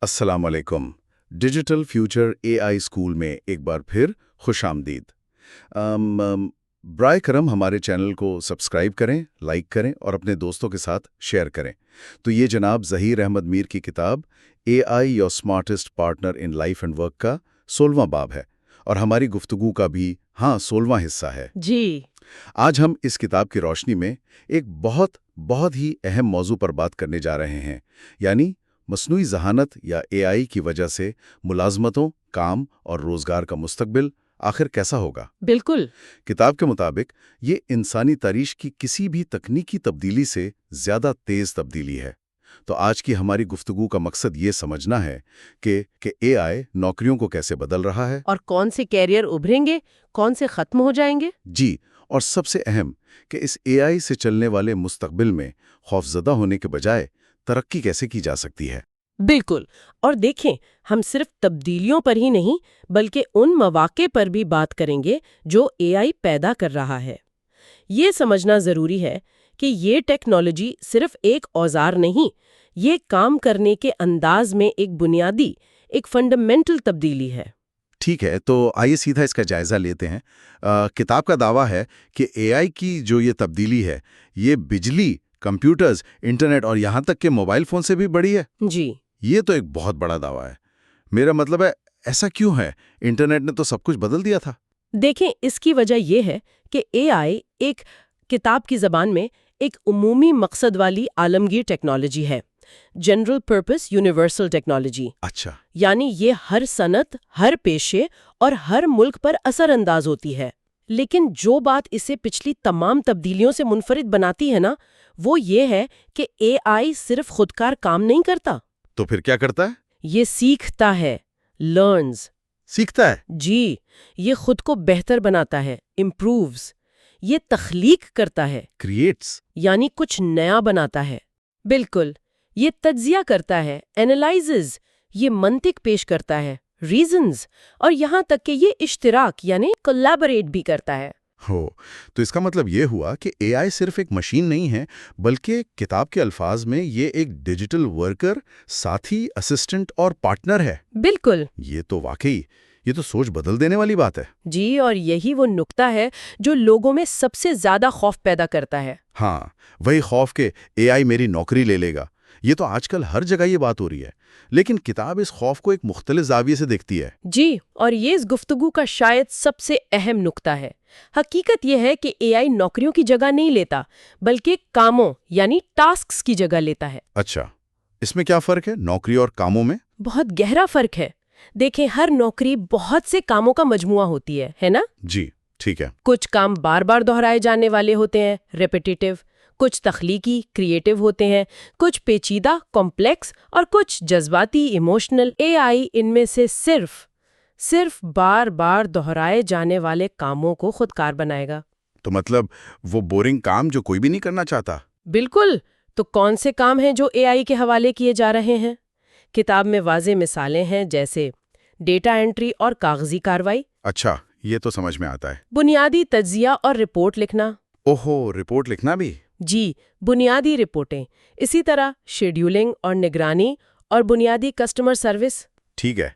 السلام علیکم۔ Digital future اے آئی school میں ایک بار پھر خوش آمدید۔ برائے کرم ہمارے چینل کو سبسکرائب کریں، لائک کریں اور اپنے دوستوں کے ساتھ شیئر کریں۔ تو یہ جناب ظہیر احمد میر کی کتاب A I your smartest partner in life and work کا 16واں باب ہے، اور ہماری گفتگو کا بھی 16واں حصہ ہے۔ جی، آج ہم اس کتاب کی روشنی میں ایک بہت ہی اہم موضوع پر بات کرنے جا رہے ہیں، یعنی مصنوعی ذہانت یا اے آئی کی وجہ سے ملازمتوں، کام اور روزگار کا مستقبل آخر کیسا ہوگا؟ بالکل۔ کتاب کے مطابق یہ انسانی تاریخ کی کسی بھی تکنیکی تبدیلی سے زیادہ تیز تبدیلی ہے۔ تو آج کی ہماری گفتگو کا مقصد یہ سمجھنا ہے کہ اے آئی نوکریوں کو کیسے بدل رہا ہے، اور کون سے کیریئر ابھریں گے، کون سے ختم ہو جائیں گے۔ جی، اور سب سے اہم کہ اس اے آئی سے چلنے والے مستقبل میں خوفزدہ ہونے کے بجائے ترقی کیسے کی جا سکتی ہے۔ بالکل، اور دیکھیں ہم صرف تبدیلیوں پر ہی نہیں بلکہ ان مواقع پر بھی بات کریں گے جو اے آئی پیدا کر رہا ہے۔ یہ سمجھنا ضروری ہے کہ یہ ٹیکنالوجی صرف ایک اوزار نہیں، یہ کام کرنے کے انداز میں ایک فنڈامنٹل تبدیلی ہے۔ ٹھیک ہے، تو آئیے سیدھا اس کا جائزہ لیتے ہیں۔ کتاب کا دعویٰ ہے کہ اے آئی کی جو یہ تبدیلی ہے، یہ بجلی، کمپیوٹرز، انٹرنیٹ اور یہاں تک کہ موبائل فون سے بھی بڑی ہے۔ جی، یہ تو ایک بہت بڑا دعویٰ ہے۔ میرا مطلب ہے، ایسا کیوں ہے؟ انٹرنیٹ نے تو سب کچھ بدل دیا تھا۔ دیکھیں اس کی وجہ یہ ہے کہ اے آئی ایک کتاب کی زبان میں ایک عمومی مقصد والی عالمگیر ٹیکنالوجی ہے، جنرل پرپس یونیورسل ٹیکنالوجی۔ اچھا، یعنی یہ ہر صنعت، ہر پیشے اور ہر ملک پر اثر انداز ہوتی ہے۔ لیکن جو بات اسے پچھلی تمام تبدیلیوں سے منفرد بناتی ہے نا، وہ یہ ہے کہ اے آئی صرف خودکار کام نہیں کرتا۔ تو پھر کیا کرتا ہے؟ یہ سیکھتا ہے، لرنز۔ سیکھتا ہے؟ جی، یہ خود کو بہتر بناتا ہے، امپرووز۔ یہ تخلیق کرتا ہے، کریٹس۔ یعنی کچھ نیا بناتا ہے۔ بالکل، یہ تجزیہ کرتا ہے، اینالائزز۔ یہ منطق پیش کرتا ہے، ریزنز، اور یہاں تک کہ یہ اشتراک یعنی کولیبریٹ بھی کرتا ہے۔ ہو، تو اس کا مطلب یہ ہوا کہ اے آئی صرف ایک مشین نہیں ہے، بلکہ کتاب کے الفاظ میں یہ ایک ڈیجیٹل ورکر، ساتھی، اسسٹنٹ اور پارٹنر ہے۔ بالکل۔ یہ تو واقعی، یہ تو سوچ بدل دینے والی بات ہے۔ جی، اور یہی وہ نقطہ ہے جو لوگوں میں سب سے زیادہ خوف پیدا کرتا ہے۔ ہاں، وہی خوف کہ اے آئی میری نوکری لے لے گا۔ یہ تو آج کل ہر جگہ یہ بات ہو رہی ہے، لیکن کتاب اس خوف کو ایک مختلف زاویے سے دیکھتی ہے۔ جی، اور یہ اس گفتگو کا شاید سب سے اہم نقطہ ہے۔ حقیقت یہ ہے کہ اے آئی نوکریوں کی جگہ نہیں لیتا، بلکہ کاموں یعنی ٹاسکس کی جگہ لیتا ہے۔ اچھا، اس میں کیا فرق ہے نوکری اور کاموں میں؟ بہت گہرا فرق ہے۔ دیکھیں، ہر نوکری بہت سے کاموں کا مجموعہ ہوتی ہے نا؟ جی، ٹھیک ہے۔ کچھ کام بار بار دہرائے جانے والے ہوتے ہیں، ریپیٹیٹیو، کچھ تخلیقی، کریٹیو ہوتے ہیں، کچھ پیچیدہ، کمپلیکس، اور کچھ جذباتی، ایموشنل۔ اے آئی ان میں سے صرف بار بار دہرائے جانے والے کاموں کو خودکار بنائے گا۔ تو مطلب وہ بورنگ کام جو کوئی بھی نہیں کرنا چاہتا؟ بالکل۔ تو کون سے کام ہیں جو اے آئی کے حوالے کیے جا رہے ہیں؟ کتاب میں واضح مثالیں ہیں، جیسے ڈیٹا انٹری اور کاغذی کارروائی۔ اچھا، یہ تو سمجھ میں آتا ہے۔ بنیادی تجزیہ اور رپورٹ لکھنا۔ اوہو، رپورٹ لکھنا بھی؟ جی، بنیادی رپورٹیں۔ اسی طرح شیڈیولنگ اور نگرانی اور بنیادی کسٹمر سروس۔ ٹھیک ہے،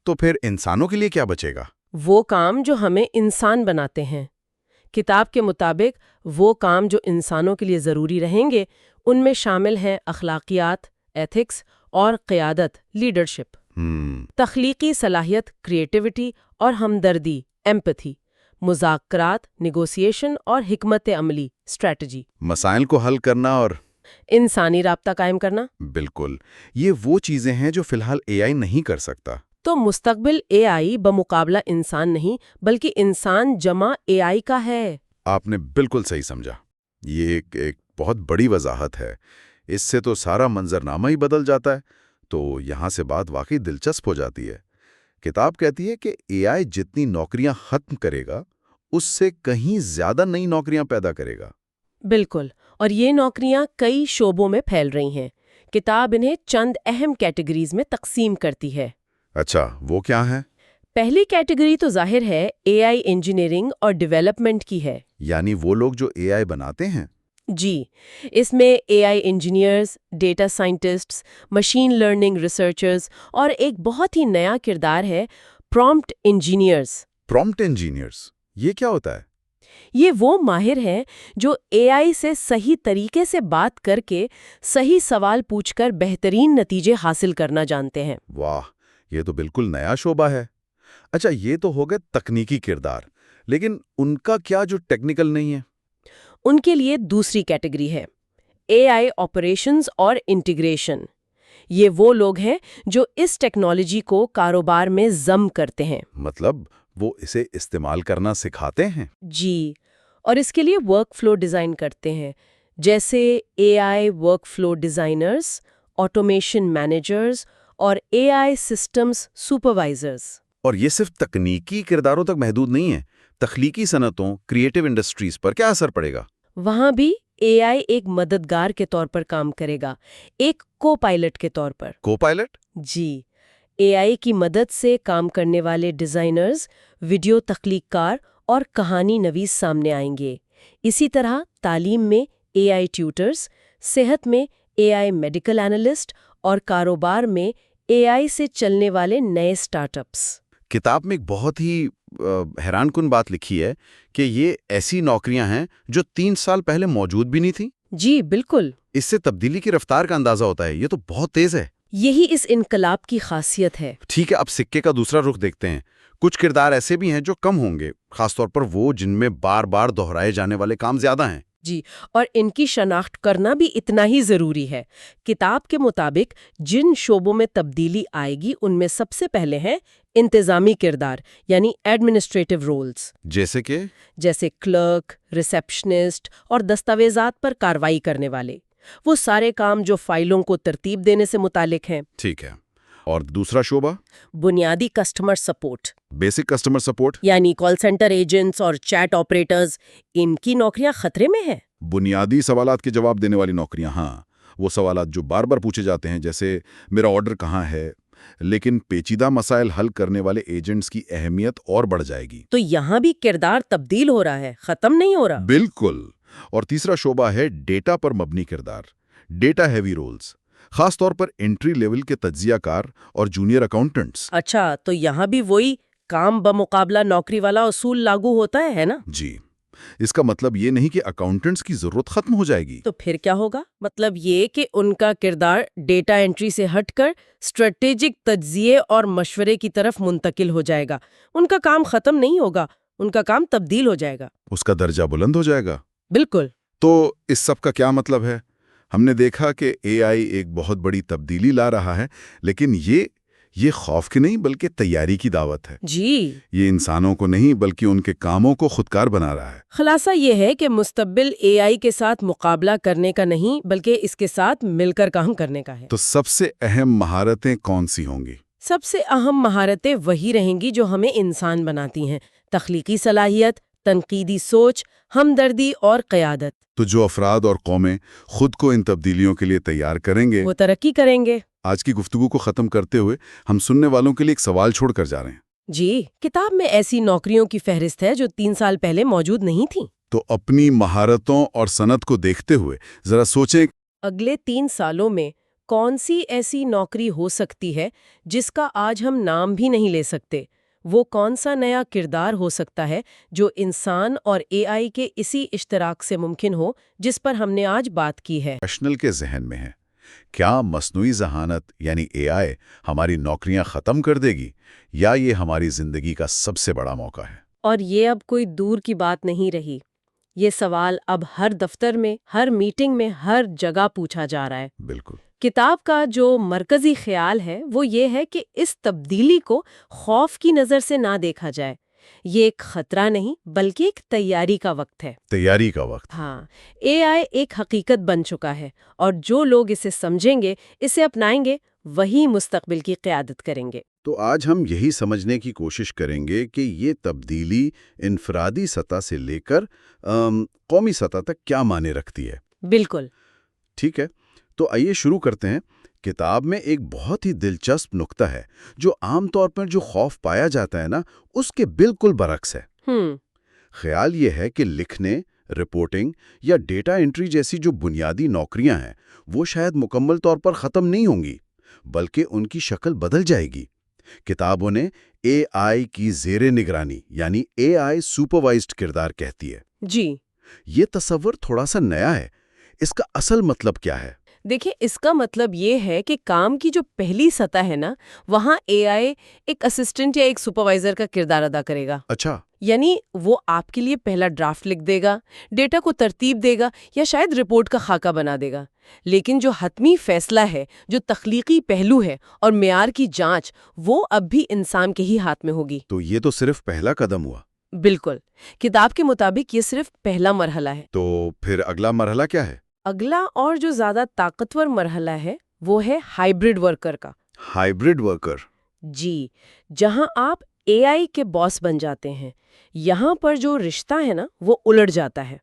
تو پھر انسانوں کے لیے کیا بچے گا؟ وہ کام جو ہمیں انسان بناتے ہیں۔ کتاب کے مطابق وہ کام جو انسانوں کے لیے ضروری رہیں گے، ان میں شامل ہیں اخلاقیات، ایتھکس اور قیادت، لیڈرشپ، تخلیقی صلاحیت، کریٹیوٹی اور ہمدردی، ایمپتھی، مذاکرات، نیگوسیشن اور حکمت عملی، اسٹریٹجی، مسائل کو حل کرنا اور انسانی رابطہ قائم کرنا۔ بالکل، یہ وہ چیزیں ہیں جو فی الحال اے آئی نہیں کر سکتا۔ تو مستقبل اے آئی بمقابلہ انسان نہیں بلکہ انسان جمع اے آئی کا ہے۔ آپ نے بالکل صحیح سمجھا۔ یہ ایک بہت بڑی وضاحت ہے۔ اس سے تو سارا منظرنامہ ہی بدل جاتا ہے۔ تو یہاں سے بات واقعی دلچسپ ہو جاتی ہے۔ کتاب کہتی ہے کہ اے آئی جتنی نوکریاں ختم کرے گا، اس سے کہیں زیادہ نئی نوکریاں پیدا کرے گا۔ بالکل، اور یہ نوکریاں کئی شعبوں میں پھیل رہی ہیں۔ کتاب انہیں چند اہم کیٹیگریز میں تقسیم کرتی ہے۔ اچھا، وہ کیا ہیں؟ پہلی کیٹیگری تو ظاہر ہے اے آئی انجینئرنگ اور ڈیولپمنٹ کی ہے۔ یعنی وہ لوگ جو اے آئی بناتے ہیں؟ جی، اس میں A I engineers, data scientists, machine learning researchers اور ایک بہت ہی نیا کردار ہے پرومپٹ انجینئرز۔ پرومپٹ انجینئرز، یہ کیا ہوتا ہے؟ یہ وہ ماہر ہیں جو اے آئی سے صحیح طریقے سے بات کر کے صحیح سوال پوچھ کر بہترین نتیجے حاصل کرنا جانتے ہیں۔ واہ، یہ تو بالکل نیا شعبہ ہے۔ اچھا، یہ تو ہو گئے تکنیکی کردار، لیکن ان کا کیا جو ٹیکنیکل نہیں ہے؟ ان کے لیے دوسری کیٹیگری ہے اے آئی آپریشنز اور انٹیگریشن۔ یہ وہ لوگ ہیں جو اس ٹیکنالوجی کو کاروبار میں ضم کرتے ہیں۔ مطلب وہ اسے استعمال کرنا سکھاتے ہیں؟ جی، اور اس کے لیے ورک فلو ڈیزائن کرتے ہیں، جیسے A I workflow designers, automation managers اور اے آئی سسٹمز سپروائزرز۔ اور یہ صرف تکنیکی کرداروں تک محدود نہیں ہے، تخلیقی صنعتوں، کریٹو انڈسٹریز پر کیا اثر پڑے گا؟ وہاں بھی اے آئی ایک مددگار کے طور پر کام کرے گا، ایک کو پائلٹ کے طور پر۔ کو پائلٹ؟ جی، اے آئی کی مدد سے کام کرنے والے ڈیزائنرز، ویڈیو تخلیق کار اور کہانی نویس سامنے آئیں گے۔ اسی طرح تعلیم میں اے آئی ٹیوٹرز، صحت میں اے آئی میڈیکل انالسٹ اور کاروبار میں اے آئی سے چلنے والے نئے سٹارٹ اپس۔ کتاب میں ایک بہت ہی حیران کن بات لکھی ہے کہ یہ ایسی نوکریاں ہیں جو 3 سال پہلے موجود بھی نہیں تھیں۔ جی بالکل، اس سے تبدیلی کی رفتار کا اندازہ ہوتا ہے، یہ تو بہت تیز ہے۔ یہی اس انقلاب کی خاصیت ہے۔ ٹھیک ہے، اب سکے کا دوسرا رخ دیکھتے ہیں۔ کچھ کردار ایسے بھی ہیں جو کم ہوں گے، خاص طور پر وہ جن میں بار بار دہرائے جانے والے کام زیادہ ہیں۔ جی، اور ان کی شناخت کرنا بھی اتنا ہی ضروری ہے۔ کتاب کے مطابق جن شعبوں میں تبدیلی آئے گی ان میں سب سے پہلے ہیں انتظامی کردار، یعنی ایڈمنسٹریٹو رولز، جیسے کلرک، ریسیپشنسٹ اور دستاویزات پر کارروائی کرنے والے، وہ سارے کام جو فائلوں کو ترتیب دینے سے متعلق ہیں۔ ٹھیک ہے، اور دوسرا شعبہ؟ بنیادی customer support, basic customer support, یعنی کال سینٹر ایجنٹس اور چیٹ آپریٹرز، ان کی نوکریاں خطرے میں ہیں۔ بنیادی سوالات کے جواب دینے والی نوکریاں، ہاں، وہ سوالات جو بار بار پوچھے جاتے ہیں، جیسے میرا آرڈر کہاں ہے، لیکن پیچیدہ مسائل حل کرنے والے ایجنٹس کی اہمیت اور بڑھ جائے گی۔ تو یہاں بھی کردار تبدیل ہو رہا ہے، ختم نہیں ہو رہا۔ بالکل۔ اور تیسرا شعبہ ہے ڈیٹا پر مبنی کردار، ڈیٹا ہیوی رولز، خاص طور پر انٹری لیول کے تجزیہ کار اور جونیئر اکاؤنٹنٹس۔ اچھا، تو یہاں بھی وہی کام بمقابلہ نوکری والا اصول لاگو ہوتا ہے نا؟ جی، اس کا مطلب یہ نہیں کہ اکاؤنٹنٹس کی ضرورت ختم ہو جائے گی۔ تو پھر کیا ہوگا؟ مطلب یہ کہ ان کا کردار ڈیٹا انٹری سے ہٹ کر اسٹریٹجک تجزیے اور مشورے کی طرف منتقل ہو جائے گا۔ ان کا کام ختم نہیں ہوگا، ان کا کام تبدیل ہو جائے گا۔ اس کا درجہ بلند ہو جائے گا۔ بالکل۔ تو اس سب کا کیا مطلب ہے؟ ہم نے دیکھا کہ اے آئی ایک بہت بڑی تبدیلی لا رہا ہے، لیکن یہ خوف کی نہیں بلکہ تیاری کی دعوت ہے۔ جی، یہ انسانوں کو نہیں بلکہ ان کے کاموں کو خودکار بنا رہا ہے۔ خلاصہ یہ ہے کہ مستقبل اے آئی کے ساتھ مقابلہ کرنے کا نہیں بلکہ اس کے ساتھ مل کر کام کرنے کا ہے۔ تو سب سے اہم مہارتیں کون سی ہوں گی؟ سب سے اہم مہارتیں وہی رہیں گی جو ہمیں انسان بناتی ہیں: تخلیقی صلاحیت، تنقیدی سوچ، ہمدردی اور قیادت۔ تو جو افراد اور قومیں خود کو ان تبدیلیوں کے لیے تیار کریں گے، وہ ترقی کریں گے۔ آج کی گفتگو کو ختم کرتے ہوئے ہم سننے والوں کے لیے ایک سوال چھوڑ کر جا رہے ہیں۔ جی، کتاب میں ایسی نوکریوں کی فہرست ہے جو 3 سال پہلے موجود نہیں تھیں۔ تو اپنی مہارتوں اور صنعت کو دیکھتے ہوئے ذرا سوچیں، اگلے 3 سالوں میں کون سی ایسی نوکری ہو سکتی ہے جس کا آج ہم نام بھی نہیں لے سکتے؟ وہ کون سا نیا کردار ہو سکتا ہے جو انسان اور اے آئی کے اسی اشتراک سے ممکن ہو جس پر ہم نے آج بات کی ہے؟ پروفیشنل کے ذہن میں ہے، کیا مصنوعی ذہانت یعنی اے آئی ہماری نوکریاں ختم کر دے گی، یا یہ ہماری زندگی کا سب سے بڑا موقع ہے؟ اور یہ اب کوئی دور کی بات نہیں رہی۔ یہ سوال اب ہر دفتر میں، ہر میٹنگ میں، ہر جگہ پوچھا جا رہا ہے۔ بالکل۔ کتاب کا جو مرکزی خیال ہے وہ یہ ہے کہ اس تبدیلی کو خوف کی نظر سے نہ دیکھا جائے۔ یہ ایک خطرہ نہیں بلکہ ایک تیاری کا وقت ہے۔ تیاری کا وقت۔ ہاں، اے آئی ایک حقیقت بن چکا ہے اور جو لوگ اسے سمجھیں گے، اسے اپنائیں گے، وہی مستقبل کی قیادت کریں گے۔ تو آج ہم یہی سمجھنے کی کوشش کریں گے کہ یہ تبدیلی انفرادی سطح سے لے کر قومی سطح تک کیا معنی رکھتی ہے۔ بالکل۔ ٹھیک ہے، تو آئیے شروع کرتے ہیں۔ کتاب میں ایک بہت ہی دلچسپ نقطہ ہے جو عام طور پر جو خوف پایا جاتا ہے نا، اس کے بالکل برعکس ہے۔ خیال یہ ہے کہ لکھنے، رپورٹنگ یا ڈیٹا انٹری جیسی جو بنیادی نوکریاں ہیں وہ شاید مکمل طور پر ختم نہیں ہوں گی، بلکہ ان کی شکل بدل جائے گی۔ کتابوں نے اے آئی کی زیر نگرانی یعنی اے آئی سپروائزڈ کردار کہتی ہے۔ جی یہ تصور تھوڑا سا نیا ہے، اس کا اصل مطلب کیا ہے؟ دیکھیں، اس کا مطلب یہ ہے کہ کام کی جو پہلی سطح ہے نا، وہاں اے آئی ایک اسسٹنٹ یا ایک سپروائزر کا کردار ادا کرے گا۔ اچھا، یعنی وہ آپ کے لیے پہلا ڈرافٹ لکھ دے گا، ڈیٹا کو ترتیب دے گا یا شاید رپورٹ کا خاکہ بنا دے گا، لیکن جو حتمی فیصلہ ہے، جو تخلیقی پہلو ہے اور معیار کی جانچ، وہ اب بھی انسان کے ہی ہاتھ میں ہوگی۔ تو یہ تو صرف پہلا قدم ہوا۔ بالکل، کتاب کے مطابق یہ صرف پہلا مرحلہ ہے۔ تو پھر اگلا مرحلہ کیا ہے؟ اگلا اور جو زیادہ طاقتور مرحلہ ہے وہ ہے ہائبرڈ ورکر کا۔ Hybrid worker? جی، جہاں آپ اے آئی کے باس بن جاتے ہیں، یہاں پر جو رشتہ ہے نا وہ الٹ جاتا ہے۔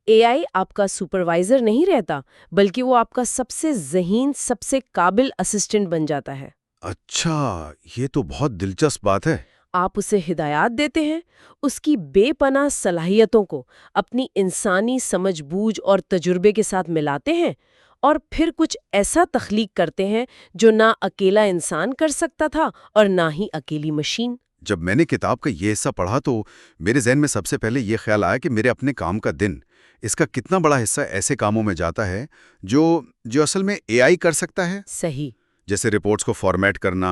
اے آئی آپ کا سپروائزر نہیں رہتا، بلکہ وہ آپ کا سب سے ذہین، سب سے قابل اسسٹنٹ بن جاتا ہے۔ اچھا، یہ تو بہت دلچسپ بات ہے۔ آپ اسے ہدایات دیتے ہیں، اس کی بے پناہ صلاحیتوں کو اپنی انسانی سمجھ بوجھ اور تجربے کے ساتھ ملاتے ہیں اور پھر کچھ ایسا تخلیق کرتے ہیں جو نہ اکیلا انسان کر سکتا تھا اور نہ ہی اکیلی مشین۔ جب میں نے کتاب کا یہ حصہ پڑھا تو میرے ذہن میں سب سے پہلے یہ خیال آیا کہ میرے اپنے کام کا دن، اس کا کتنا بڑا حصہ ایسے کاموں میں جاتا ہے جو اصل میں اے آئی کر سکتا ہے۔ صحیح۔ جیسے رپورٹس کو فارمیٹ کرنا،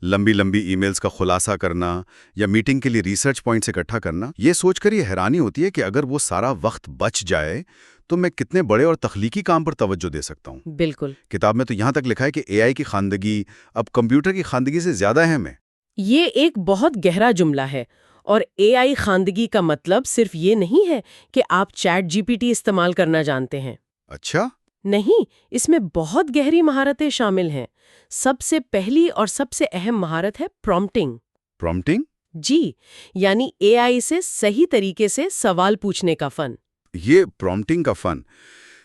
لمبی ای میلز کا خلاصہ کرنا یا میٹنگ کے لیے ریسرچ پوائنٹس اکٹھا کرنا۔ یہ سوچ کر یہ حیرانی ہوتی ہے کہ اگر وہ سارا وقت بچ جائے تو میں کتنے بڑے اور تخلیقی کام پر توجہ دے سکتا ہوں۔ بالکل۔ کتاب میں تو یہاں تک لکھا ہے کہ اے آئی کی خواندگی اب کمپیوٹر کی خواندگی سے زیادہ اہم ہے۔ یہ ایک بہت گہرا جملہ ہے، اور اے آئی خواندگی کا مطلب صرف یہ نہیں ہے کہ آپ چیٹ جی پی ٹی استعمال کرنا جانتے ہیں۔ اچھا؟ نہیں، اس میں بہت گہری مہارتیں شامل ہیں۔ سب سے پہلی اور سب سے اہم مہارت ہے پرومپٹنگ۔ پرومپٹنگ؟ جی، یعنی اے آئی سے صحیح طریقے سے سوال پوچھنے کا فن۔ یہ پرومپٹنگ کا فن،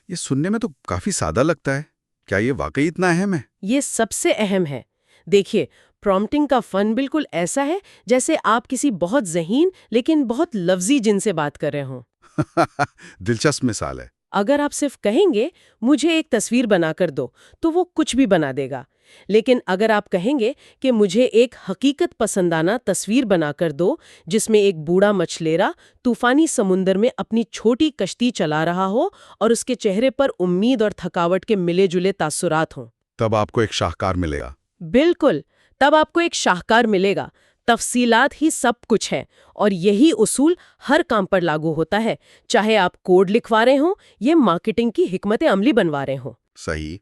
یہ سننے میں تو کافی سادہ لگتا ہے۔ کیا یہ واقعی اتنا اہم ہے؟ یہ سب سے اہم ہے۔ دیکھیے، پرومپٹنگ کا فن بالکل ایسا ہے جیسے آپ کسی بہت ذہین لیکن بہت لفظی جن سے بات کر رہے ہوں۔ دلچسپ مثال ہے۔ اگر آپ صرف کہیں گے مجھے ایک تصویر بنا کر دو تو وہ کچھ بھی بنا دے گا، لیکن اگر آپ کہیں گے کہ مجھے ایک حقیقت پسندانہ تصویر بنا کر دو جس میں ایک بوڑھا مچھلیرا طوفانی سمندر میں اپنی چھوٹی کشتی چلا رہا ہو اور اس کے چہرے پر امید اور تھکاوٹ کے ملے جلے تاثرات ہوں، تب آپ کو ایک شاہکار ملے گا۔ بالکل، تب آپ کو ایک شاہکار ملے گا۔ تفصیلات ہی سب کچھ ہے، اور یہی اصول ہر کام پر لاگو ہوتا ہے، چاہے آپ کوڈ لکھوا رہے ہوں یا مارکیٹنگ کی حکمت عملی بنوا رہے ہوں۔ صحیح۔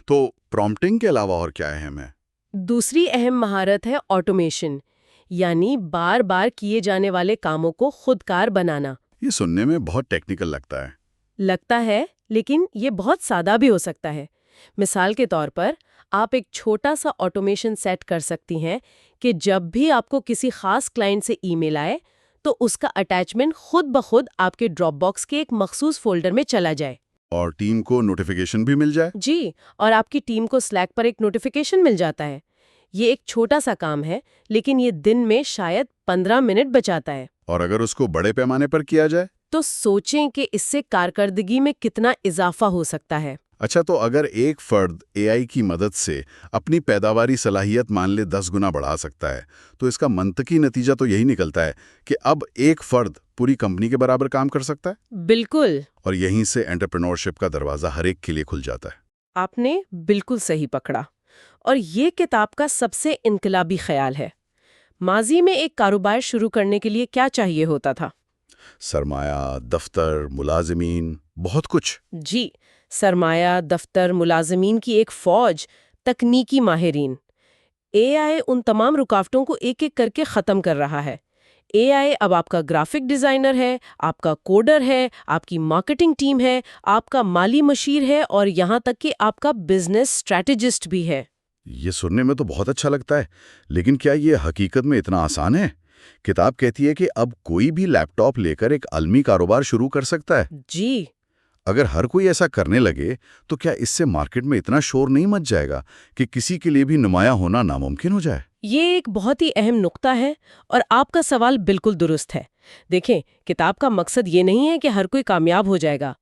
تو پرومپٹنگ کے علاوہ اور کیا اہم ہے؟ دوسری اہم مہارت ہے آٹومیشن، یعنی بار بار کیے جانے والے کاموں کو خود کار بنانا۔ یہ سننے میں بہت ٹیکنیکل لگتا ہے، لیکن یہ بہت سادہ بھی ہو سکتا ہے۔ مثال کے طور پر، آپ ایک چھوٹا سا آٹومیشن سیٹ کر سکتی ہیں کہ جب بھی آپ کو کسی خاص کلائنٹ سے ای میل آئے تو اس کا اٹیچمنٹ خود بخود آپ کے ڈراپ باکس کے ایک مخصوص فولڈر میں چلا جائے۔ اور ٹیم کو نوٹیفیکیشن بھی مل جائے؟ جی، اور آپ کی ٹیم کو سلیک پر ایک نوٹیفیکیشن مل جاتا ہے۔ یہ ایک چھوٹا سا کام ہے، لیکن یہ دن میں شاید 15 منٹ بچاتا ہے۔ اور اگر اس کو بڑے پیمانے پر کیا جائے تو سوچیں کہ اس سے کارکردگی میں کتنا اضافہ ہو سکتا ہے۔ اچھا، تو اگر ایک فرد اے آئی کی مدد سے اپنی پیداواری صلاحیت مان لے 10 گنا بڑھا سکتا ہے تو اس کا منطقی نتیجہ تو یہی نکلتا ہے کہ اب ایک فرد پوری کمپنی کے برابر کام کر سکتا ہے۔ بالکل، اور یہیں سے انٹرپرینورشپ کا دروازہ ہر ایک کے لیے کھل جاتا ہے۔ آپ نے بالکل صحیح پکڑا، اور یہ کتاب کا سب سے انقلابی خیال ہے۔ ماضی میں ایک کاروبار شروع کرنے کے لیے کیا چاہیے ہوتا تھا؟ سرمایہ، دفتر، ملازمین، بہت کچھ۔ جی، سرمایہ، دفتر، ملازمین کی ایک فوج، تکنیکی ماہرین۔ اے آئی ان تمام رکاوٹوں کو ایک ایک کر کے ختم کر رہا ہے۔ اے آئی اب آپ کا گرافک ڈیزائنر ہے، آپ کا کوڈر ہے، آپ کی مارکیٹنگ ٹیم ہے، آپ کا مالی مشیر ہے، اور یہاں تک کہ آپ کا بزنس اسٹریٹجسٹ بھی ہے۔ یہ سننے میں تو بہت اچھا لگتا ہے، لیکن کیا یہ حقیقت میں اتنا آسان ہے؟ کتاب کہتی ہے کہ اب کوئی بھی لیپ ٹاپ لے کر ایک عالمی کاروبار شروع کر سکتا ہے۔ جی، اگر ہر کوئی ایسا کرنے لگے تو کیا اس سے مارکیٹ میں اتنا شور نہیں مچ جائے گا کہ کسی کے لیے بھی نمایاں ہونا ناممکن ہو جائے؟ یہ ایک بہت ہی اہم نقطہ ہے اور آپ کا سوال بالکل درست ہے۔ دیکھیں، کتاب کا مقصد یہ نہیں ہے کہ ہر کوئی کامیاب ہو جائے گا،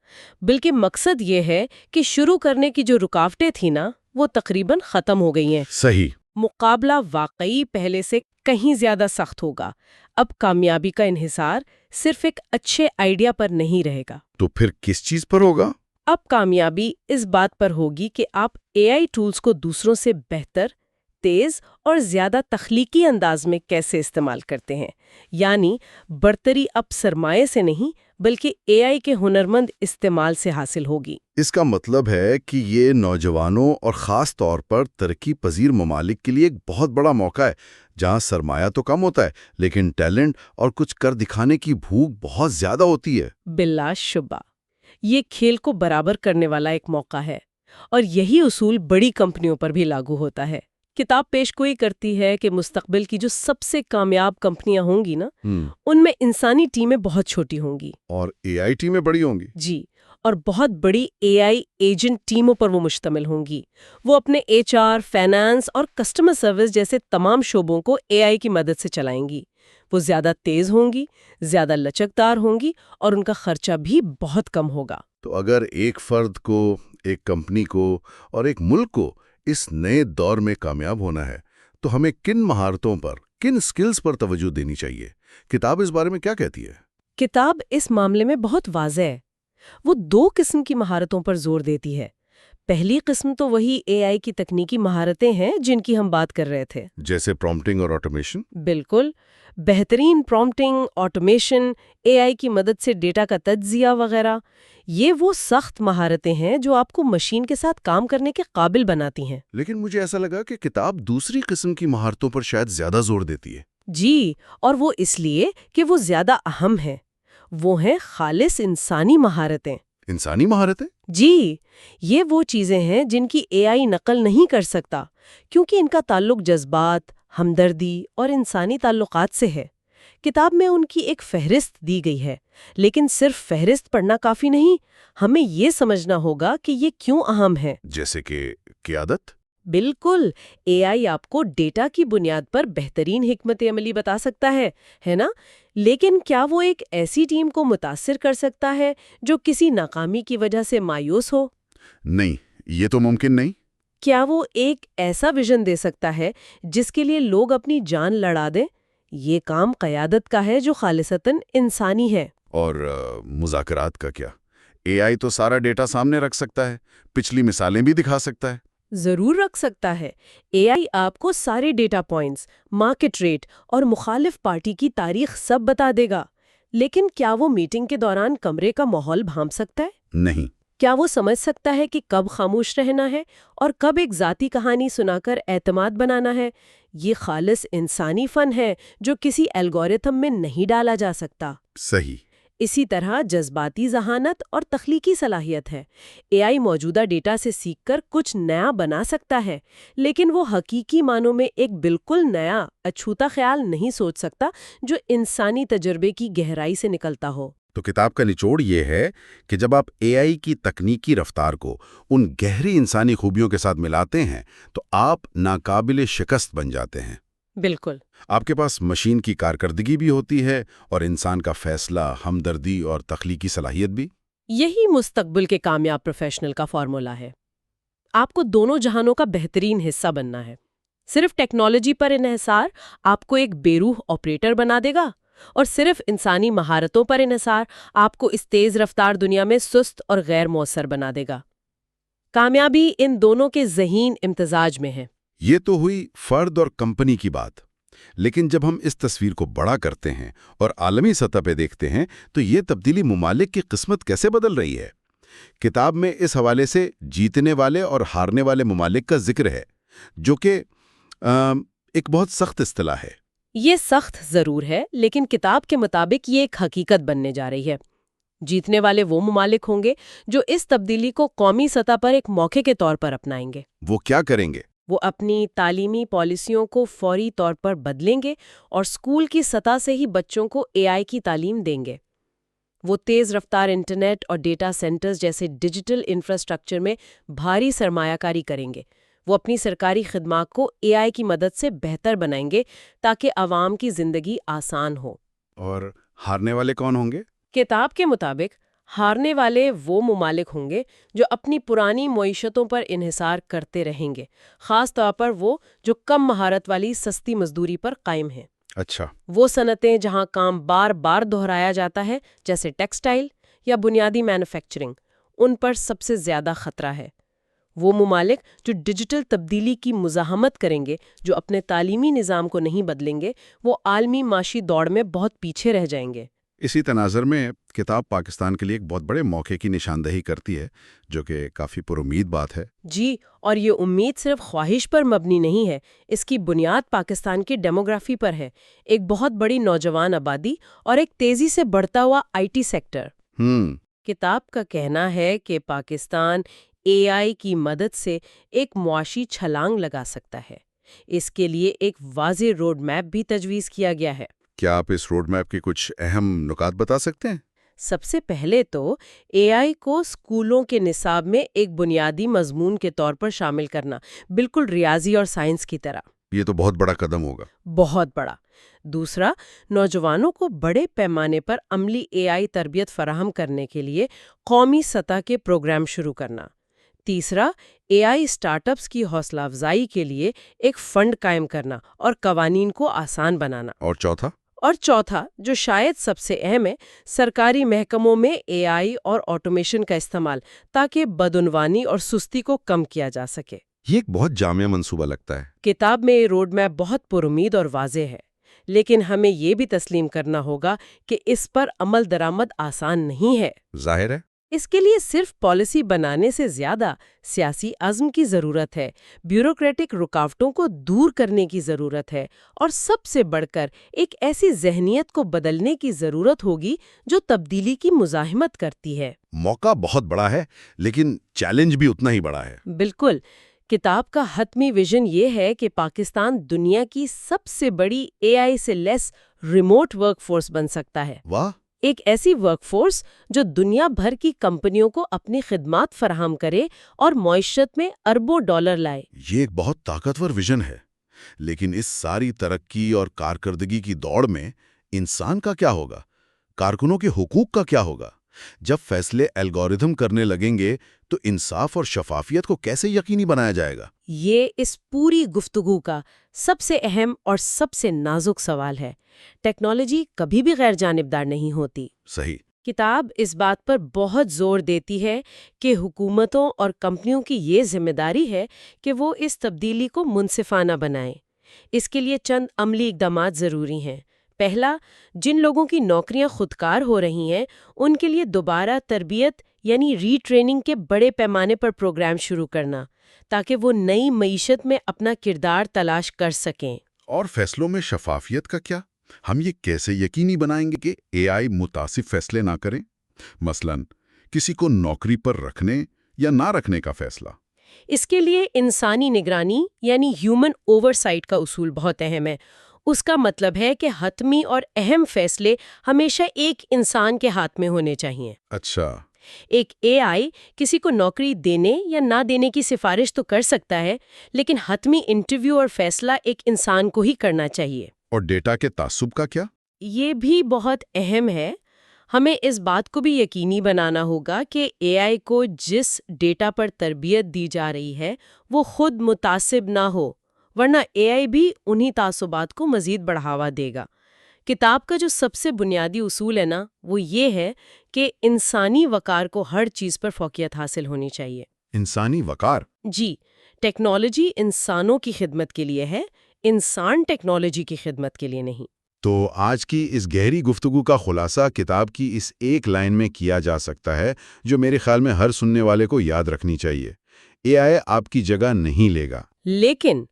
بلکہ مقصد یہ ہے کہ شروع کرنے کی جو رکاوٹیں تھیں نا، وہ تقریباً ختم ہو گئی ہیں۔ صحیح۔ مقابلہ واقعی پہلے سے کہیں زیادہ سخت ہوگا۔ اب کامیابی کا انحصار صرف ایک اچھے آئیڈیا پر نہیں رہے گا۔ تو پھر کس چیز پر ہوگا؟ اب کامیابی اس بات پر ہوگی کہ آپ اے آئی ٹولز کو دوسروں سے بہتر، تیز اور زیادہ تخلیقی انداز میں کیسے استعمال کرتے ہیں۔ یعنی برتری اب سرمایہ سے نہیں بلکہ اے آئی کے ہنرمند استعمال سے حاصل ہوگی۔ اس کا مطلب ہے کہ یہ نوجوانوں اور خاص طور پر ترقی پذیر ممالک کے لیے ایک بہت بڑا موقع ہے، جہاں سرمایہ تو کم ہوتا ہے لیکن ٹیلنٹ اور کچھ کر دکھانے کی بھوک بہت زیادہ ہوتی ہے۔ بلا شبہ یہ کھیل کو برابر کرنے والا ایک موقع ہے، اور یہی اصول بڑی کمپنیوں پر بھی لاگو ہوتا ہے۔ کتاب پیشگوئی کرتی ہے کہ مستقبل کی جو سب سے کامیاب کمپنیاں ہوں گی نا، ان میں انسانی ٹیمیں بہت چھوٹی ہوں گی اور اے آئی ٹیمیں بڑی ہوں گی۔ جی، اور بہت بڑی اے آئی ایجنٹ ٹیموں پر وہ مشتمل ہوں گی۔ وہ اپنے ایچ آر، فائنانس اور کسٹمر سروس جیسے تمام شعبوں کو اے آئی کی مدد سے چلائیں گی۔ وہ زیادہ تیز ہوں گی، زیادہ لچکدار ہوں گی، اور ان کا خرچہ بھی بہت کم ہوگا۔ تو اگر ایک فرد کو، ایک کمپنی کو اور ایک ملک کو اس نئے دور میں کامیاب ہونا ہے تو ہمیں کن مہارتوں پر، کن سکلز پر توجہ دینی چاہیے؟ کتاب اس بارے میں کیا کہتی ہے؟ کتاب اس معاملے میں بہت واضح ہے۔ وہ 2 قسم کی مہارتوں پر زور دیتی ہے۔ پہلی قسم تو وہی اے آئی کی تکنیکی مہارتیں ہیں جن کی ہم بات کر رہے تھے، جیسے پرومپٹنگ اور آٹومیشن۔ بالکل، بہترین پرومپٹنگ، آٹومیشن، اے آئی کی مدد سے ڈیٹا کا تجزیہ وغیرہ۔ یہ وہ سخت مہارتیں ہیں جو آپ کو مشین کے ساتھ کام کرنے کے قابل بناتی ہیں۔ لیکن مجھے ایسا لگا کہ کتاب دوسری قسم کی مہارتوں پر شاید زیادہ زور دیتی ہے۔ جی، اور وہ اس لیے کہ وہ زیادہ اہم ہیں۔ وہ ہیں خالص انسانی مہارتیں۔ انسانی مہارتیں؟ جی، یہ وہ چیزیں ہیں جن کی اے آئی نقل نہیں کر سکتا، کیونکہ ان کا تعلق جذبات، ہمدردی اور انسانی تعلقات سے ہے۔ کتاب میں ان کی ایک فہرست دی گئی ہے، لیکن صرف فہرست پڑھنا کافی نہیں، ہمیں یہ سمجھنا ہوگا کہ یہ کیوں اہم ہے۔ جیسے کہ قیادت؟ بالکل، اے آئی آپ کو ڈیٹا کی بنیاد پر بہترین حکمت عملی بتا سکتا ہے نا؟ لیکن کیا وہ ایک ایسی ٹیم کو متاثر کر سکتا ہے جو کسی ناکامی کی وجہ سے مایوس ہو؟ نہیں، یہ تو ممکن نہیں۔ کیا وہ ایک ایسا ویژن دے سکتا ہے جس کے لیے لوگ اپنی جان لڑا دیں؟ یہ کام قیادت کا ہے جو خالصتاً انسانی ہے۔ اور مذاکرات کا کیا؟ اے آئی تو سارا ڈیٹا سامنے رکھ سکتا ہے، پچھلی مثالیں بھی دکھا سکتا ہے۔ ضرور رکھ سکتا ہے۔ اے آئی آپ کو سارے ڈیٹا پوائنٹس، مارکیٹ ریٹ اور مخالف پارٹی کی تاریخ سب بتا دے گا، لیکن کیا وہ میٹنگ کے دوران کمرے کا ماحول بھانپ سکتا ہے؟ نہیں۔ کیا وہ سمجھ سکتا ہے کہ کب خاموش رہنا ہے اور کب ایک ذاتی کہانی سنا کر اعتماد بنانا ہے؟ یہ خالص انسانی فن ہے جو کسی الگوریتھم میں نہیں ڈالا جا سکتا۔ صحیح۔ اسی طرح جذباتی ذہانت اور تخلیقی صلاحیت ہے۔ اے آئی موجودہ ڈیٹا سے سیکھ کر کچھ نیا بنا سکتا ہے، لیکن وہ حقیقی معنوں میں ایک بالکل نیا، اچھوتا خیال نہیں سوچ سکتا جو انسانی تجربے کی گہرائی سے نکلتا ہو۔ تو کتاب کا نچوڑ یہ ہے کہ جب آپ اے آئی کی تکنیکی رفتار کو ان گہری انسانی خوبیوں کے ساتھ ملاتے ہیں تو آپ ناقابل شکست بن جاتے ہیں۔ بالکل۔ آپ کے پاس مشین کی کارکردگی بھی ہوتی ہے اور انسان کا فیصلہ، ہمدردی اور تخلیقی صلاحیت بھی۔ یہی مستقبل کے کامیاب پروفیشنل کا فارمولا ہے۔ آپ کو دونوں جہانوں کا بہترین حصہ بننا ہے۔ صرف ٹیکنالوجی پر انحصار آپ کو ایک بے روح آپریٹر بنا دے گا، اور صرف انسانی مہارتوں پر انحصار آپ کو اس تیز رفتار دنیا میں سست اور غیر مؤثر بنا دے گا۔ کامیابی ان دونوں کے ذہین امتزاج میں ہے۔ یہ تو ہوئی فرد اور کمپنی کی بات، لیکن جب ہم اس تصویر کو بڑا کرتے ہیں اور عالمی سطح پہ دیکھتے ہیں تو یہ تبدیلی ممالک کی قسمت کیسے بدل رہی ہے؟ کتاب میں اس حوالے سے جیتنے والے اور ہارنے والے ممالک کا ذکر ہے، جو کہ ایک بہت سخت اصطلاح ہے۔ یہ سخت ضرور ہے، لیکن کتاب کے مطابق یہ ایک حقیقت بننے جا رہی ہے۔ جیتنے والے وہ ممالک ہوں گے جو اس تبدیلی کو قومی سطح پر ایک موقع کے طور پر اپنائیں گے۔ وہ کیا کریں گے؟ وہ اپنی تعلیمی پالیسیوں کو فوری طور پر بدلیں گے اور اسکول کی سطح سے ہی بچوں کو اے آئی کی تعلیم دیں گے۔ وہ تیز رفتار انٹرنیٹ اور ڈیٹا سینٹرز جیسے ڈیجیٹل انفراسٹرکچر میں بھاری سرمایہ کاری کریں گے۔ وہ اپنی سرکاری خدمات کو اے آئی کی مدد سے بہتر بنائیں گے تاکہ عوام کی زندگی آسان ہو۔ اور ہارنے والے کون ہوں گے؟ کتاب کے مطابق ہارنے والے وہ ممالک ہوں گے جو اپنی پرانی معیشتوں پر انحصار کرتے رہیں گے، خاص طور پر وہ جو کم مہارت والی سستی مزدوری پر قائم ہیں۔ اچھا، وہ صنعتیں جہاں کام بار بار دہرایا جاتا ہے جیسے ٹیکسٹائل یا بنیادی مینوفیکچرنگ، ان پر سب سے زیادہ خطرہ ہے۔ وہ ممالک جو ڈیجیٹل تبدیلی کی مزاحمت کریں گے، جو اپنے تعلیمی نظام کو نہیں بدلیں گے، وہ عالمی معاشی دوڑ میں بہت پیچھے رہ جائیں گے۔ اسی تناظر میں کتاب پاکستان کے لیے ایک بہت بڑے موقع کی نشاندہی کرتی ہے، جو کہ کافی پرامید بات ہے۔ جی، اور یہ امید صرف خواہش پر مبنی نہیں ہے، اس کی بنیاد پاکستان کی ڈیموگرافی پر ہے، ایک بہت بڑی نوجوان آبادی اور ایک تیزی سے بڑھتا ہوا آئی ٹی سیکٹر۔ کتاب کا کہنا ہے کہ پاکستان اے آئی کی مدد سے ایک معاشی چھلانگ لگا سکتا ہے۔ اس کے لیے ایک واضح روڈ میپ بھی تجویز کیا گیا ہے۔ کیا آپ اس روڈ میپ کے کچھ اہم نکات بتا سکتے ہیں؟ سب سے پہلے تو اے آئی کو اسکولوں کے نصاب میں ایک بنیادی مضمون کے طور پر شامل کرنا، بالکل ریاضی اور سائنس کی طرح۔ یہ تو بہت بڑا قدم ہوگا۔ بہت بڑا۔ دوسرا، نوجوانوں کو بڑے پیمانے پر عملی اے آئی تربیت فراہم کرنے کے لیے قومی سطح کے پروگرام شروع کرنا۔ تیسرا، اے آئی اسٹارٹ اپس کی حوصلہ افزائی کے لیے ایک فنڈ قائم کرنا اور قوانین کو آسان بنانا۔ اور چوتھا، جو شاید سب سے اہم ہے، سرکاری محکموں میں اے آئی اور آٹومیشن کا استعمال، تاکہ بدعنوانی اور سستی کو کم کیا جا سکے۔ یہ ایک بہت جامع منصوبہ لگتا ہے۔ کتاب میں یہ روڈ میپ بہت پرامید اور واضح ہے، لیکن ہمیں یہ بھی تسلیم کرنا ہوگا کہ اس پر عمل درآمد آسان نہیں ہے۔ ظاہر ہے۔ اس کے لیے صرف پالیسی بنانے سے زیادہ سیاسی عزم کی ضرورت ہے، بیوروکریٹک رکاوٹوں کو دور کرنے کی ضرورت ہے، اور سب سے بڑھ کر ایک ایسی ذہنیت کو بدلنے کی ضرورت ہوگی جو تبدیلی کی مزاحمت کرتی ہے۔ موقع بہت بڑا ہے، لیکن چیلنج بھی اتنا ہی بڑا ہے۔ بالکل۔ کتاب کا حتمی ویژن یہ ہے کہ پاکستان دنیا کی سب سے بڑی اے آئی سے لیس ریموٹ ورک فورس بن سکتا ہے۔ واہ! ایک ایسی ورک فورس جو دنیا بھر کی کمپنیوں کو اپنی خدمات فراہم کرے اور معیشت میں اربوں ڈالر لائے۔ یہ ایک بہت طاقتور ویژن ہے، لیکن اس ساری ترقی اور کارکردگی کی دوڑ میں انسان کا کیا ہوگا؟ کارکنوں کے حقوق کا کیا ہوگا؟ جب فیصلے الگورتھم کرنے لگیں گے تو انصاف اور شفافیت کو کیسے یقینی بنایا جائے گا؟ یہ اس پوری گفتگو کا سب سے اہم اور سب سے نازک سوال ہے۔ ٹیکنالوجی کبھی بھی غیر جانبدار نہیں ہوتی۔ صحیح۔ کتاب اس بات پر بہت زور دیتی ہے کہ حکومتوں اور کمپنیوں کی یہ ذمہ داری ہے کہ وہ اس تبدیلی کو منصفانہ بنائیں۔ اس کے لیے چند عملی اقدامات ضروری ہیں۔ پہلا، جن لوگوں کی نوکریاں خودکار ہو رہی ہیں ان کے لیے دوبارہ تربیت یعنی ری ٹریننگ کے بڑے پیمانے پر پروگرام شروع کرنا، تاکہ وہ نئی معیشت میں اپنا کردار تلاش کر سکیں۔ اور فیصلوں میں شفافیت کا کیا؟ ہم یہ کیسے یقینی بنائیں گے کہ اے آئی متعصب فیصلے نہ کریں؟ مثلا کسی کو نوکری پر رکھنے یا نہ رکھنے کا فیصلہ۔ اس کے لیے انسانی نگرانی یعنی ہیومن اوورسائٹ کا اصول بہت اہم ہے۔ اس کا مطلب ہے کہ حتمی اور اہم فیصلے ہمیشہ ایک انسان کے ہاتھ میں ہونے چاہیے۔ اچھا۔ ایک اے آئی کسی کو نوکری دینے یا نہ دینے کی سفارش تو کر سکتا ہے، لیکن حتمی انٹرویو اور فیصلہ ایک انسان کو ہی کرنا چاہیے۔ اور ڈیٹا کے تعصب کا کیا؟ یہ بھی بہت اہم ہے۔ ہمیں اس بات کو بھی یقینی بنانا ہوگا کہ اے آئی کو جس ڈیٹا پر تربیت دی جا رہی ہے وہ خود متعصب نہ ہو، ورنہ اے آئی بھی انہی تعصبات کو مزید بڑھاوا دے گا۔ کتاب کا جو سب سے بنیادی اصول ہے نا، وہ یہ ہے کہ انسانی وقار کو ہر چیز پر فوقیت حاصل ہونی چاہیے۔ انسانی وقار؟ جی، ٹیکنالوجی انسانوں کی خدمت کے لیے ہے، انسان ٹیکنالوجی کی خدمت کے لیے نہیں۔ تو آج کی اس گہری گفتگو کا خلاصہ کتاب کی اس ایک لائن میں کیا جا سکتا ہے، جو میرے خیال میں ہر سننے والے کو یاد رکھنی چاہیے۔ اے آئی آپ کی جگہ نہیں لے گا، لیکن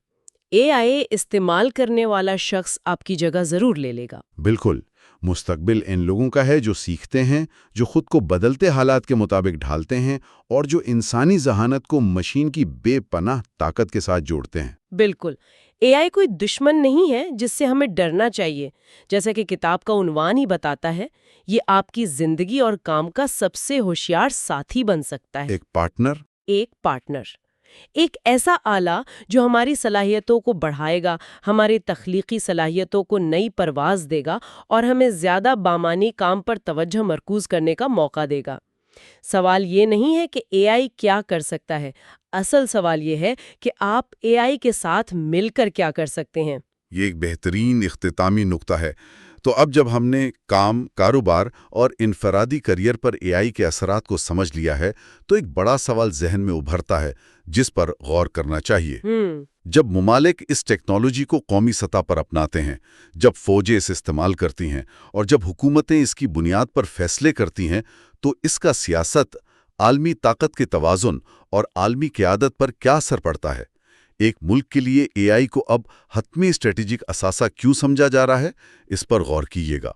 اے آئی استعمال کرنے والا شخص آپ کی جگہ ضرور لے لے گا۔ بالکل۔ مستقبل ان لوگوں کا ہے جو سیکھتے ہیں، جو خود کو بدلتے حالات کے مطابق ڈھالتے ہیں، اور جو انسانی ذہانت کو مشین کی بے پناہ طاقت کے ساتھ جوڑتے ہیں۔ بالکل۔ اے آئی کوئی دشمن نہیں ہے جس سے ہمیں ڈرنا چاہیے. جیسا کہ کتاب کا عنوان ہی بتاتا ہے، یہ آپ کی زندگی اور کام کا سب سے ہوشیار ساتھی بن سکتا ہے. ایک پارٹنر. ایک پارٹنر، ایک ایسا آلہ جو ہماری صلاحیتوں کو بڑھائے گا، ہماری تخلیقی صلاحیتوں کو نئی پرواز دے گا اور ہمیں زیادہ بامانی کام پر توجہ مرکوز کرنے کا موقع دے گا. سوال یہ نہیں ہے کہ اے آئی کیا کر سکتا ہے، اصل سوال یہ ہے کہ آپ اے آئی کے ساتھ مل کر کیا کر سکتے ہیں. یہ ایک بہترین اختتامی نقطہ ہے. تو اب جب ہم نے کام، کاروبار اور انفرادی کیریئر پر اے آئی کے اثرات کو سمجھ لیا ہے تو ایک بڑا سوال ذہن میں ابھرتا ہے جس پر غور کرنا چاہیے. جب ممالک اس ٹیکنالوجی کو قومی سطح پر اپناتے ہیں، جب فوجیں اسے استعمال کرتی ہیں اور جب حکومتیں اس کی بنیاد پر فیصلے کرتی ہیں، تو اس کا سیاست، عالمی طاقت کے توازن اور عالمی قیادت پر کیا اثر پڑتا ہے؟ ایک ملک کے لیے اے آئی کو اب حتمی اسٹریٹجک اثاثہ کیوں سمجھا جا رہا ہے، اس پر غور کیجیے گا.